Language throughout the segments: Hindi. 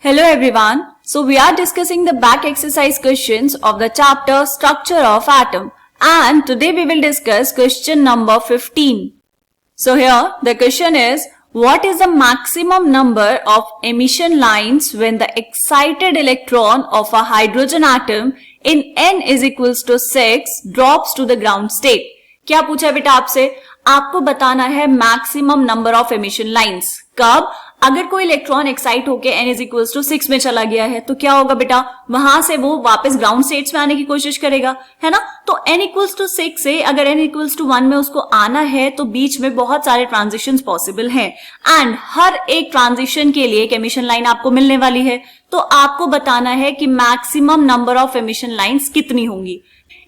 Hello everyone. So we are discussing the back exercise questions of the chapter Structure of Atom, and today we will discuss question number 15. So here the question is, what is the maximum number of emission lines when the excited electron of a hydrogen atom in n is equals to 6 drops to the ground state? क्या पूछा बेटा आपसे? आपको बताना है maximum number of emission lines. कब? अगर कोई इलेक्ट्रॉन एक्साइट होके n इज इक्वल्स टू 6 में चला गया है तो क्या होगा बेटा, वहां से वो वापस ग्राउंड स्टेट्स में आने की कोशिश करेगा, है ना. तो n इक्वल्स टू 6 से अगर n इक्वल्स टू 1 में उसको आना है तो बीच में बहुत सारे ट्रांजिशंस पॉसिबल हैं, एंड हर एक ट्रांजिशन के लिए एक एमिशन लाइन आपको मिलने वाली है. तो आपको बताना है कि maximum number of emission lines कितनी होंगी.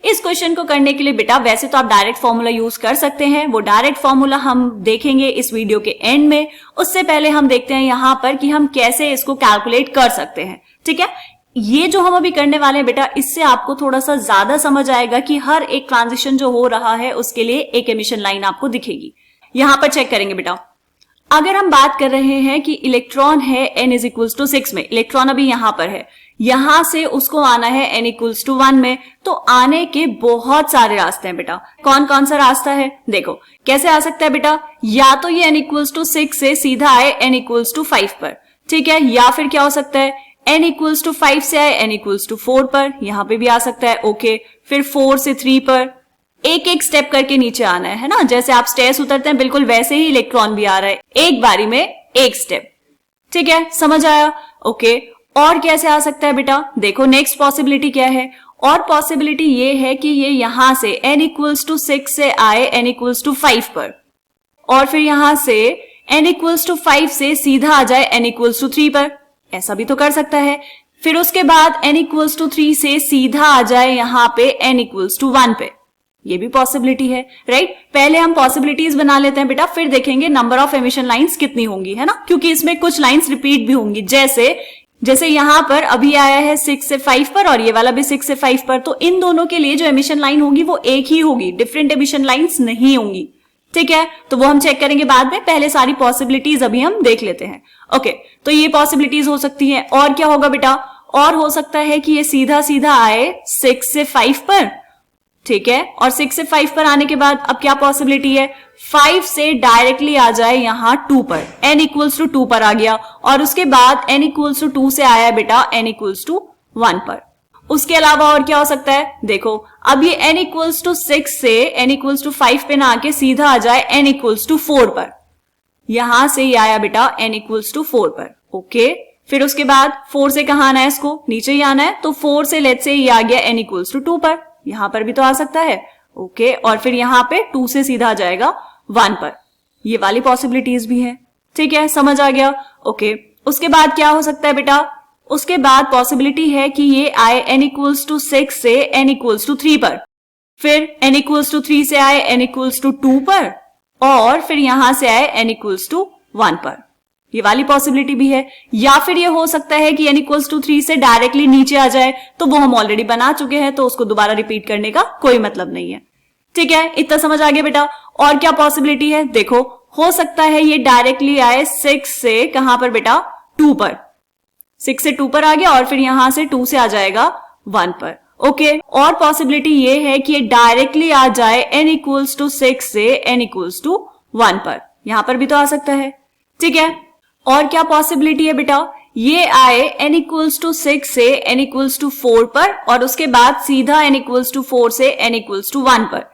इस क्वेश्चन को करने के लिए बेटा वैसे तो आप डायरेक्ट फॉर्मूला यूज कर सकते हैं, वो डायरेक्ट फॉर्मूला हम देखेंगे इस वीडियो के एंड में. उससे पहले हम देखते हैं यहाँ पर कि हम कैसे इसको कैलकुलेट कर सकते हैं. ठीक है, ये जो हम अभी करने वाले हैं बेटा, इससे आपको थोड़ा सा ज्यादा समझ आएगा कि हर एक ट्रांजिशन जो हो रहा है उसके लिए एक एमिशन लाइन आपको दिखेगी. यहाँ पर चेक करेंगे बेटा, अगर हम बात कर रहे हैं कि इलेक्ट्रॉन है n इज इक्वल्स टू 6 में, इलेक्ट्रॉन अभी यहाँ पर है, यहां से उसको आना है n इक्वल्स टू 1 में, तो आने के बहुत सारे रास्ते हैं बेटा. कौन कौन सा रास्ता है देखो. कैसे आ सकता है बेटा, या तो ये n इक्वल्स टू 6 से सीधा आए n इक्वल्स टू 5 पर, ठीक है, या फिर क्या हो सकता है n इक्वल्स टू 5 से आए n इक्वल्स टू 4 पर, यहां पे भी आ सकता है. ओके, फिर 4 से 3 पर, एक एक स्टेप करके नीचे आना है ना. जैसे आप स्टेयर्स उतरते हैं बिल्कुल वैसे ही इलेक्ट्रॉन भी आ रहा है, एक बारी में एक स्टेप. ठीक है, समझ आया. ओके, और कैसे आ सकता है बेटा, देखो नेक्स्ट पॉसिबिलिटी क्या है. और पॉसिबिलिटी ये है कि ये यहां से n इक्वल्स टू 6 से आए n इक्वल्स टू 5 पर, और फिर यहां से n इक्वल्स टू 5 से सीधा आ जाए n इक्वल्स टू 3 पर, ऐसा भी तो कर सकता है. फिर उसके बाद n इक्वल्स टू 3 से सीधा आ जाए यहां पे n इक्वल्स टू 1 पे, ये भी पॉसिबिलिटी है. राइट, पहले हम पॉसिबिलिटीज बना लेते हैं बेटा, फिर देखेंगे नंबर ऑफ एमिशन लाइंस कितनी होंगी, है ना, क्योंकि इसमें कुछ लाइंस रिपीट भी होंगी. जैसे यहां पर अभी आया है 6 से 5 पर और ये वाला भी 6 से 5 पर, तो इन दोनों के लिए जो एमिशन लाइन होगी वो एक ही होगी, डिफरेंट एमिशन लाइंस नहीं होंगी. ठीक है, तो वो हम चेक करेंगे बाद में, पहले सारी पॉसिबिलिटीज अभी हम देख लेते हैं. ओके, तो ये पॉसिबिलिटीज हो सकती है. और क्या होगा बेटा, और हो सकता है कि ये सीधा सीधा आए 6 से 5 पर, ठीक है, और 6 से 5 पर आने के बाद अब क्या पॉसिबिलिटी है, 5 से डायरेक्टली आ जाए यहां 2 पर, n इक्वल्स टू 2 पर आ गया, और उसके बाद n इक्वल्स टू 2 से आया बेटा n इक्वल्स टू 1 पर. उसके अलावा और क्या हो सकता है, देखो अब ये n इक्वल्स टू 6 से n इक्वल्स टू 5 पे ना आके सीधा आ जाए n इक्वल्स टू 4 पर, यहां से ये आया बेटा n इक्वल्स टू 4 पर. ओके, फिर उसके बाद 4 से कहां आना है, इसको नीचे ही आना है, तो 4 से लेट से ये आ गया n इक्वल्स टू 2 पर, यहां पर भी तो आ सकता है. ओके, और फिर यहां पे 2 से सीधा आ जाएगा 1 पर, ये वाली पॉसिबिलिटीज भी है. ठीक है, समझ आ गया. ओके, उसके बाद क्या हो सकता है बेटा, उसके बाद पॉसिबिलिटी है कि ये आए n इक्वल्स टू 6 से n इक्वल्स टू 3 पर, फिर n इक्वल्स टू 3 से आए n इक्वल्स टू 2 पर, और फिर यहां से आए n इक्वल्स टू 1 पर, ये वाली पॉसिबिलिटी भी है. या फिर ये हो सकता है कि n इक्वल्स टू 3 से डायरेक्टली नीचे आ जाए, तो वो हम ऑलरेडी बना चुके हैं, तो उसको दोबारा रिपीट करने का कोई मतलब नहीं है. ठीक है, इतना समझ आ गया बेटा. और क्या पॉसिबिलिटी है, देखो हो सकता है ये डायरेक्टली आए 6 से कहां पर बेटा, 2 पर, 6 से 2 पर आ गया, और फिर यहां से 2 से आ जाएगा 1 पर. ओके, और पॉसिबिलिटी ये है कि ये डायरेक्टली आ जाए n इक्वल्स टू 6 से n इक्वल्स टू 1 पर, यहां पर भी तो आ सकता है. ठीक है, और क्या पॉसिबिलिटी है बेटा, ये आए n इक्वल्स टू 6 से n इक्वल्स टू 4 पर, और उसके बाद सीधा n इक्वल्स टू 4 से n इक्वल्स टू 1 पर.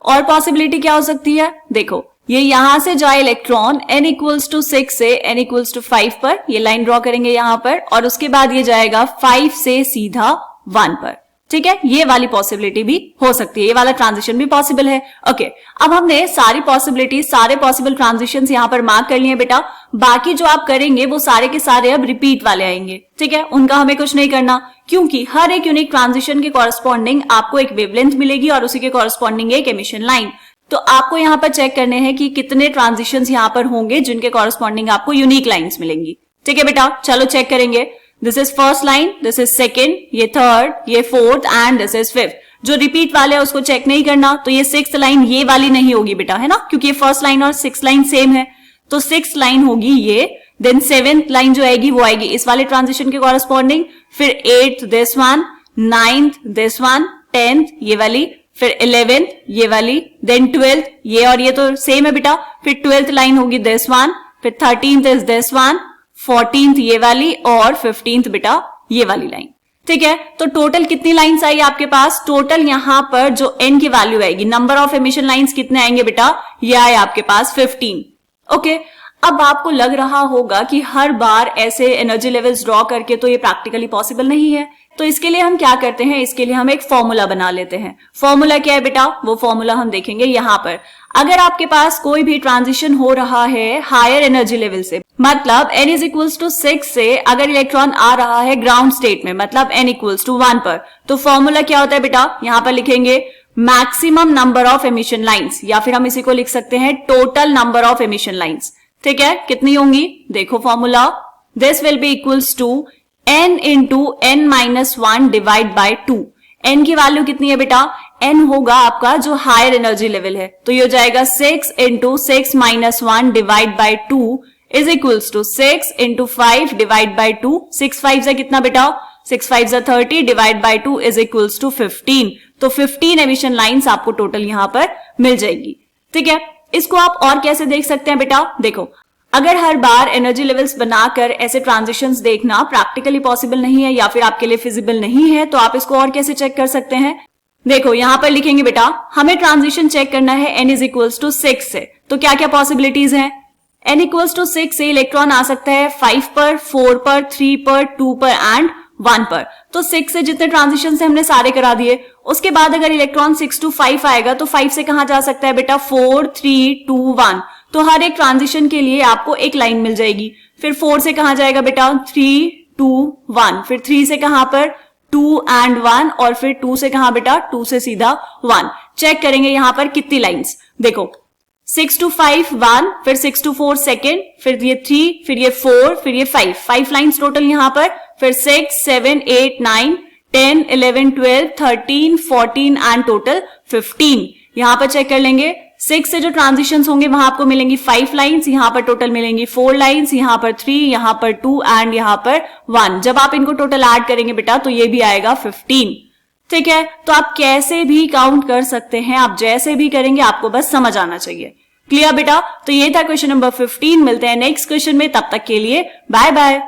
और पॉसिबिलिटी क्या हो सकती है, देखो ये यहां से जाए इलेक्ट्रॉन n इक्वल्स टू 6 से n इक्वल्स टू 5 पर, ये लाइन ड्रॉ करेंगे यहां पर, और उसके बाद ये जाएगा 5 से सीधा 1 पर. ठीक है, ये वाली पॉसिबिलिटी भी हो सकती है, ये वाला ट्रांजिशन भी पॉसिबल है. ओके, अब हमने सारी पॉसिबिलिटी, सारे पॉसिबल ट्रांजिशंस यहां पर मार्क कर लिए बेटा. बाकी जो आप करेंगे वो सारे के सारे अब रिपीट वाले आएंगे. ठीक है, उनका हमें कुछ नहीं करना, क्योंकि हर एक यूनिक ट्रांजिशन के कॉरस्पॉन्डिंग आपको एक वेवलेंथ मिलेगी और उसी के कॉरस्पॉन्डिंग एक एमिशन लाइन. तो आपको यहाँ पर चेक करने हैं कि कितने ट्रांजिशंस यहाँ पर होंगे जिनके कॉरस्पॉन्डिंग आपको यूनिक लाइंस मिलेंगी. ठीक है बेटा, चलो चेक करेंगे. This is first line, this is second, ये थर्ड, ये fourth, and this is fifth. जो रिपीट वाले है उसको चेक नहीं करना, तो ये 6th लाइन ये वाली नहीं होगी बेटा, है ना, क्योंकि ये फर्स्ट लाइन और 6th लाइन सेम है. तो 6th लाइन होगी ये, देन 7th लाइन जो आएगी वो आएगी इस वाले ट्रांजिशन के कॉरेस्पॉन्डिंग, फिर 8th this one, 9th this one, 10th ये वाली, फिर 11th ये वाली, देन 12th ये और ये तो सेम है बेटा, फिर 12th लाइन होगी दिस वन, फिर 13th is this one, 14th ये वाली और 15th बेटा ये वाली लाइन। ठीक है, तो टोटल कितनी लाइंस आई आपके पास? टोटल यहां पर जो n की वैल्यू आएगी, नंबर ऑफ एमिशन लाइंस कितने आएंगे बेटा? ये आए आपके पास 15। ओके, अब आपको लग रहा होगा कि हर बार ऐसे एनर्जी लेवल्स ड्रॉ करके तो ये प्रैक्टिकली पॉसिबल नहीं है, तो इसके लिए हम क्या करते हैं, इसके लिए हम एक फॉर्मूला बना लेते हैं। फॉर्मूला क्या है बेटा? वो फॉर्मूला हम देखेंगे यहां पर। अगर आपके पास कोई भी ट्रांजिशन हो रहा है हायर एनर्जी लेवल से, मतलब n इज इक्वल्स टू 6 से अगर इलेक्ट्रॉन आ रहा है ग्राउंड स्टेट में, मतलब n इक्वल्स टू 1 पर, तो फॉर्मूला क्या होता है बेटा? यहां पर लिखेंगे maximum number of emission lines, या फिर हम इसी को लिख सकते हैं total number of emission lines. ठीक है, कितनी होंगी? देखो formula, this will be equals to n into n minus 1 divide by 2। n की वैल्यू कितनी है बेटा? n होगा आपका जो हायर एनर्जी लेवल है, तो ये हो जाएगा 6 into 6 minus 1 divide by 2 is equals to 6 into 5 divide by 2। 6 5 से कितना बेटा? 6 5 से 30 divide by 2 is equals to 15। तो 15 एमिशन लाइंस आपको टोटल यहां पर मिल जाएगी। ठीक है, इसको आप और कैसे देख सकते हैं बेटा? देखो, अगर हर बार एनर्जी लेवल्स बनाकर ऐसे ट्रांजिशंस देखना प्रैक्टिकली पॉसिबल नहीं है या फिर आपके लिए फिजिबल नहीं है, तो आप इसको और कैसे चेक कर सकते हैं? देखो यहां पर लिखेंगे बेटा, हमें ट्रांजिशन चेक करना है n इज इक्वल्स टू 6 से, तो क्या क्या पॉसिबिलिटीज हैं? n इक्वल्स टू 6 से इलेक्ट्रॉन आ सकता है 5 पर, 4 पर, 3 पर, 2 पर एंड 1 पर। तो 6 से जितने ट्रांजिशन से हमने सारे करा दिए। उसके बाद अगर इलेक्ट्रॉन 6 to 5 आएगा तो 5 से कहां जा सकता है बेटा? 4 3 2 1। तो हर एक ट्रांजिशन के लिए आपको एक लाइन मिल जाएगी। फिर 4 से कहां जाएगा बेटा? 3 2 1। फिर 3 से कहां पर? 2 and 1। और फिर 2 से कहां बेटा? 2 से सीधा 1। चेक करेंगे यहां पर कितनी लाइंस। देखो 6 to 5 1, फिर 6 to 4 सेकेंड, फिर ये 3, फिर ये 4, फिर ये 5 लाइंस टोटल यहां पर। फिर 6 7 8 9 10 11 12 13 14 एंड टोटल 15। यहां पर चेक कर लेंगे 6 से जो ट्रांजिशंस होंगे वहां आपको मिलेंगी 5 लाइंस, यहां पर टोटल मिलेंगी 4 लाइंस, यहां पर 3, यहां पर 2 एंड यहां पर 1। जब आप इनको टोटल ऐड करेंगे बेटा तो ये भी आएगा 15। ठीक है, तो आप कैसे भी काउंट कर सकते हैं, आप जैसे भी करेंगे आपको बस समझ आना चाहिए। क्लियर बेटा? तो ये था क्वेश्चन नंबर 15। मिलते हैं नेक्स्ट क्वेश्चन में, तब तक के लिए बाय बाय।